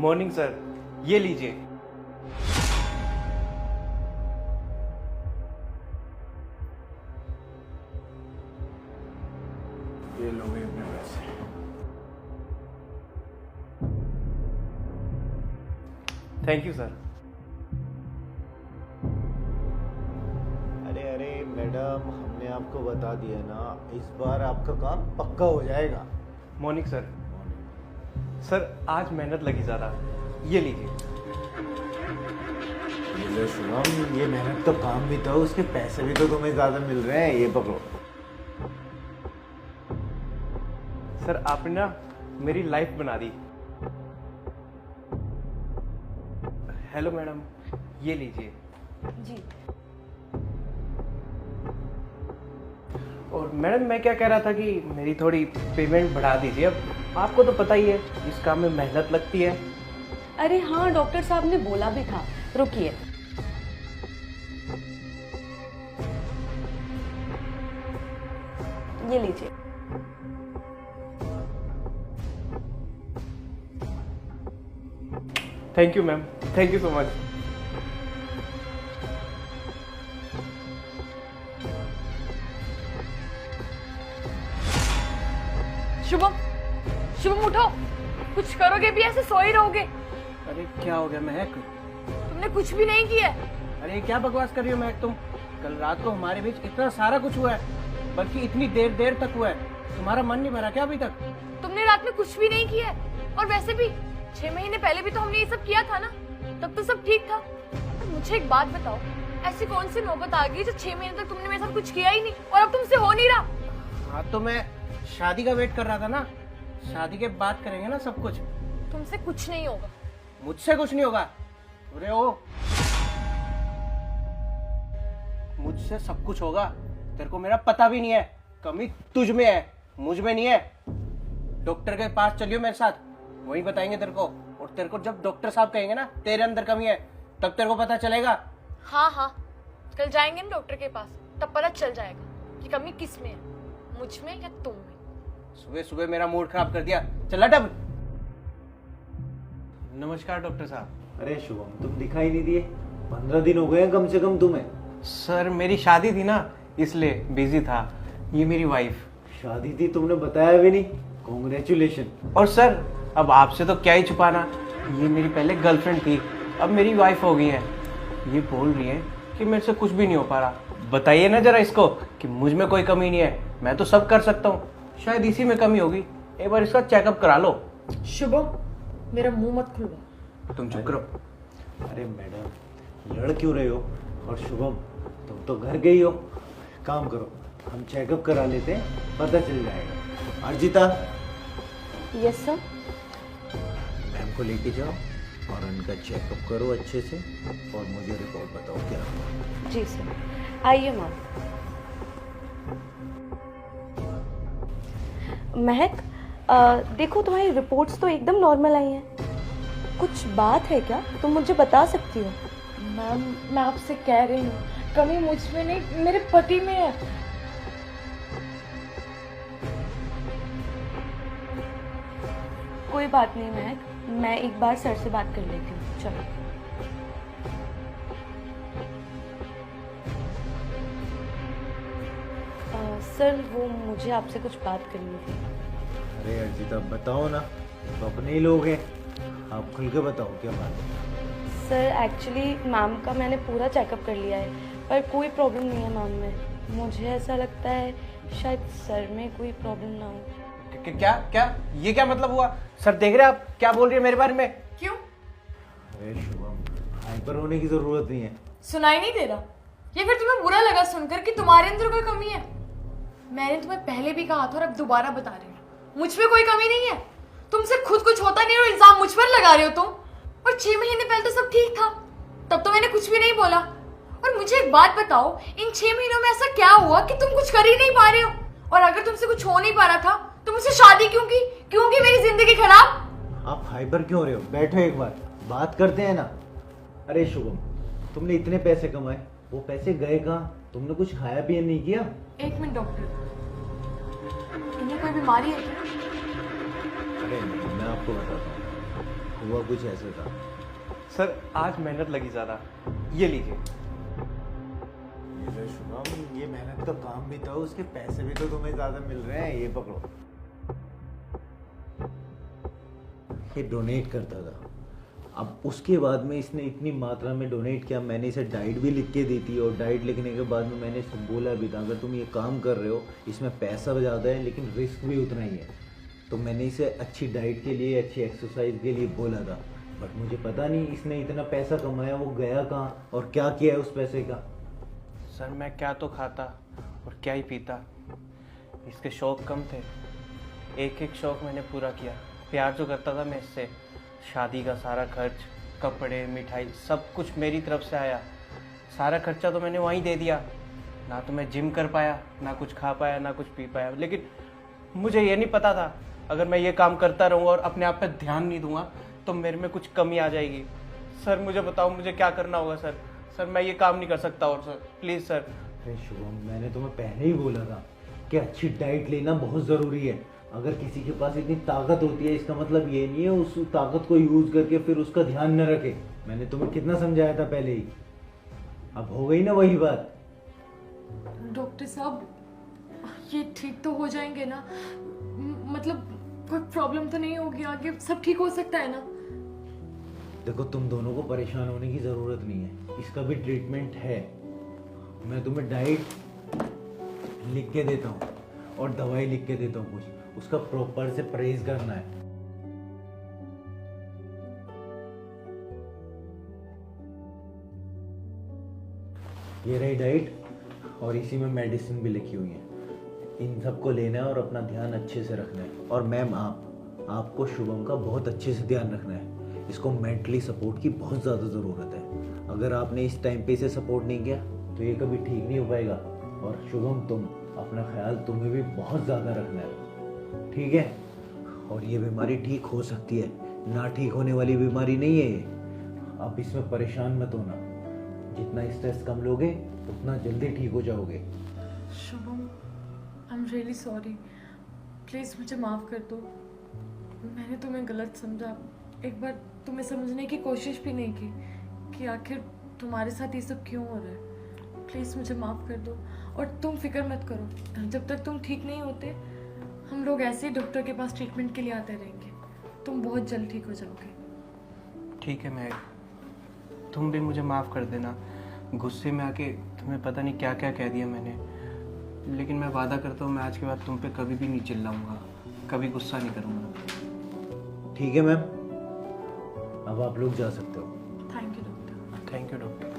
Morning sir, ये लीजिए। ये लोग अपने पैसे। Thank you sir. अरे अरे मैडम, हमने आपको बता दिया ना, इस बार आपका काम पक्का हो जाएगा। Morning sir. सर आज मेहनत लगी ज़्यादा, ये लीजिए। ये शुभम, ये मेहनत तो काम भी था, उसके पैसे भी तो तुम्हें ज्यादा मिल रहे हैं। ये पकड़ो। सर आपने ना मेरी लाइफ बना दी। हेलो मैडम, ये लीजिए। जी। और मैडम मैं क्या कह रहा था कि मेरी थोड़ी पेमेंट बढ़ा दीजिए। अब आपको तो पता ही है इस काम में मेहनत लगती है। अरे हाँ, डॉक्टर साहब ने बोला भी था। रुकिए। ये लीजिए। Thank you ma'am, thank you so much. Shubham, Shubham उठो। कुछ करोगे भी, ऐसे सो ही रहोगे? अरे क्या हो गया महक? तुमने कुछ भी नहीं किया। अरे क्या बकवास कर रही हो महक तुम? कल रात को हमारे बीच इतना सारा कुछ हुआ है, बल्कि इतनी देर देर तक हुआ है। तुम्हारा मन नहीं भरा क्या अभी तक? तुमने रात में कुछ भी नहीं किया है। और वैसे भी 6 महीने पहले भी तो हमने ये सब किया था ना, तब तो सब ठीक था। और मुझे एक बात बताओ, ऐसी कौन सी नौबत आ गई जो 6 महीने तक तुमने मेरे साथ कुछ किया ही नहीं और अब तुमसे हो नहीं रहा? हाँ तो मैं शादी का वेट कर रहा था ना। शादी के बाद करेंगे ना सब कुछ। तुमसे कुछ नहीं होगा। मुझसे कुछ नहीं होगा। अरे ओ, मुझसे सब कुछ होगा। तेरे को मेरा पता भी नहीं है। कमी तुझ में है, मुझ में नहीं है। डॉक्टर के पास चलियो मेरे साथ, वही बताएंगे तेरे को। और तेरे को जब डॉक्टर साहब कहेंगे ना तेरे अंदर कमी है, तब तेरे को पता चलेगा। हाँ हाँ, कल जाएंगे ना डॉक्टर के पास, तब पता चल जाएगा कि कमी किस में है, मुझ में या तुम में। सुबह सुबह मेरा मूड खराब कर दिया। चल हट अब। नमस्कार डॉक्टर साहब। अरे शुभम, तुम दिखाई नहीं दिए। 15 दिन हो गए कम से कम तुम्हें। सर मेरी शादी थी ना, इसलिए बिजी था। ये मेरी वाइफ। शादी थी, तुमने बताया भी नहीं। कॉन्ग्रेचुलेशन। और सर अब आपसे तो क्या ही छुपाना, ये मेरी पहले गर्लफ्रेंड थी, अब मेरी वाइफ हो गई है। ये बोल रही है कि मेरे से कुछ भी नहीं हो पा रहा। बताइए ना जरा इसको कि मुझ में कोई कमी नहीं है, मैं तो सब कर सकता हूँ। शायद इसी में कमी होगी। एक बार इसका चेकअप करा लो। शुभम, मेरा मुंह मत खुलवा। तुम चुप करो। अरे मैडम, लड़ क्यों रहे हो? और शुभम, तुम तो घर गई हो। काम करो, हम चेकअप करा लेते हैं, पता चल जाएगा। Arjita, yes sir. मैम को लेके जाओ और उनका चेकअप करो अच्छे से, और मुझे रिपोर्ट बताओ क्या हुआ। जी सर, आइए मैम। महक, देखो तुम्हारी रिपोर्ट्स तो एकदम नॉर्मल आई हैं। कुछ बात है क्या? तुम मुझे बता सकती हो? मैम, मैं आपसे कह रही हूँ, कमी मुझ में नहीं, मेरे पति में है। कोई बात नहीं महक, मैं एक बार सर से बात कर लेती हूँ। चलो। सर वो मुझे आपसे कुछ बात करनी थी। अरे अर्जिता, बताओ ना, तो अपने ही लोग हैं, आप खुल के बताओ क्या बात है। सर एक्चुअली मैम का मैंने पूरा चेकअप कर लिया है, पर कोई प्रॉब्लम नहीं है मैम में। मुझे ऐसा लगता है शायद सर में कोई प्रॉब्लम ना हो। क्या क्या ये क्या मतलब हुआ? सर देख रहे हैं आप क्या बोल रही है मेरे बारे में? क्यों? अरे शुभम, हाइपर होने की जरूरत नहीं है। सुनाई नहीं दे रहा? या फिर तुम्हें बुरा लगा सुनकर कि तुम्हारे अंदर कोई कमी है? मैंने तुम्हें पहले भी कहा था और अब दोबारा बता रही हूँ, मुझ में कोई कमी नहीं है। तुमसे खुद कुछ होता नहीं और इल्जाम मुझ पर लगा रहे हो तुम। और 6 महीने पहले तो सब ठीक था, तब तो मैंने कुछ भी नहीं बोला। और मुझे एक बात बताओ, इन 6 महीनों में ऐसा क्या हुआ कि तुम कुछ कर ही नहीं पा रहे हो? और अगर तुमसे कुछ हो नहीं पा रहा था तो मुझसे शादी क्यों की? क्यों की मेरी जिंदगी खराब? आप हाइपर क्यों हो रहे हो? बैठो, एक बार बात करते हैं ना। अरे शुभम, तुमने इतने पैसे कमाए, वो पैसे गए कहाँ? तुमने कुछ खाया पिया नहीं किया? 1 मिनट डॉक्टर, इन्हें कोई बीमारी है क्या? अरे नहीं, मैं आपको बताता हूँ। हुआ कुछ ऐसे था। सर आज मेहनत लगी ज़्यादा, ये लीजिए। ये लो शुभम, ये मेहनत का काम भी था, उसके पैसे भी तो तुम्हें ज्यादा मिल रहे हैं। ये पकड़ो। ये डोनेट करता था। अब उसके बाद में इसने इतनी मात्रा में डोनेट किया, मैंने इसे डाइट भी लिख के दी थी, और डाइट लिखने के बाद में मैंने इसे बोला भी था अगर तुम ये काम कर रहे हो इसमें पैसा ज़्यादा है लेकिन रिस्क भी उतना ही है। तो मैंने इसे अच्छी डाइट के लिए, अच्छी एक्सरसाइज के लिए बोला था। बट मुझे पता नहीं इसने इतना पैसा कमाया, वो गया कहाँ और क्या किया है उस पैसे का। सर मैं क्या तो खाता और क्या ही पीता। इसके शौक कम थे, एक एक शौक मैंने पूरा किया। प्यार जो करता था मैं इससे, शादी का सारा खर्च, कपड़े, मिठाई, सब कुछ मेरी तरफ से आया। सारा खर्चा तो मैंने वहीं दे दिया। ना तो मैं जिम कर पाया, ना कुछ खा पाया, ना कुछ पी पाया। लेकिन मुझे ये नहीं पता था अगर मैं ये काम करता रहूँगा और अपने आप पे ध्यान नहीं दूंगा तो मेरे में कुछ कमी आ जाएगी। सर मुझे बताओ मुझे क्या करना होगा सर। सर मैं ये काम नहीं कर सकता और सर प्लीज़ सर। अरे शुभम, मैंने तुम्हें पहले ही बोला था कि अच्छी डाइट लेना बहुत ज़रूरी है। अगर किसी के पास इतनी ताकत होती है इसका मतलब ये नहीं है उस ताकत को यूज करके फिर उसका ध्यान न रखे। मैंने तुम्हें कितना समझाया था पहले ही। अब हो गई ना वही बात। डॉक्टर साहब ये ठीक तो हो जाएंगे ना? मतलब कोई प्रॉब्लम तो नहीं होगी आगे? सब ठीक हो सकता है ना? देखो तुम दोनों को परेशान होने की ज़रूरत नहीं है, इसका भी ट्रीटमेंट है। मैं तुम्हें डाइट लिख के देता हूँ और दवाई लिख के देता हूँ, कुछ उसका प्रॉपर से परहेज करना है। ये रही डाइट और इसी में मेडिसिन भी लिखी हुई है। इन सबको लेना है और अपना ध्यान अच्छे से रखना है। और मैम आपको शुभम का बहुत अच्छे से ध्यान रखना है। इसको मेंटली सपोर्ट की बहुत ज़्यादा ज़रूरत है। अगर आपने इस टाइम पे इसे सपोर्ट नहीं किया तो ये कभी ठीक नहीं हो पाएगा। और शुभम तुम अपना ख्याल तुम्हें भी बहुत ज़्यादा रखना है, ठीक है? और ये बीमारी ठीक हो सकती है, ना ठीक होने वाली बीमारी नहीं है ये। आप इसमें परेशान मत होना, जितना स्ट्रेस कम लोगे उतना जल्दी ठीक हो जाओगे। Shubham I am really sorry, please मुझे माफ़ कर दो। मैंने तुम्हें गलत समझा, एक बार तुम्हें समझने की कोशिश भी नहीं की कि आखिर तुम्हारे साथ ये सब क्यों हो रहा है। प्लीज़ मुझे माफ़ कर दो और तुम फिक्र मत करो, जब तक तुम ठीक नहीं होते हम लोग ऐसे ही डॉक्टर के पास ट्रीटमेंट के लिए आते रहेंगे। तुम बहुत जल्द ठीक हो जाओगे। ठीक है महक, तुम भी मुझे माफ़ कर देना। गुस्से में आके तुम्हें पता नहीं क्या क्या कह दिया मैंने, लेकिन मैं वादा करता हूँ मैं आज के बाद तुम पे कभी भी नहीं चिल्लाऊंगा, कभी गुस्सा नहीं करूँगा। ठीक है मैम, अब आप लोग जा सकते हो। Thank you doctor. Thank you doctor.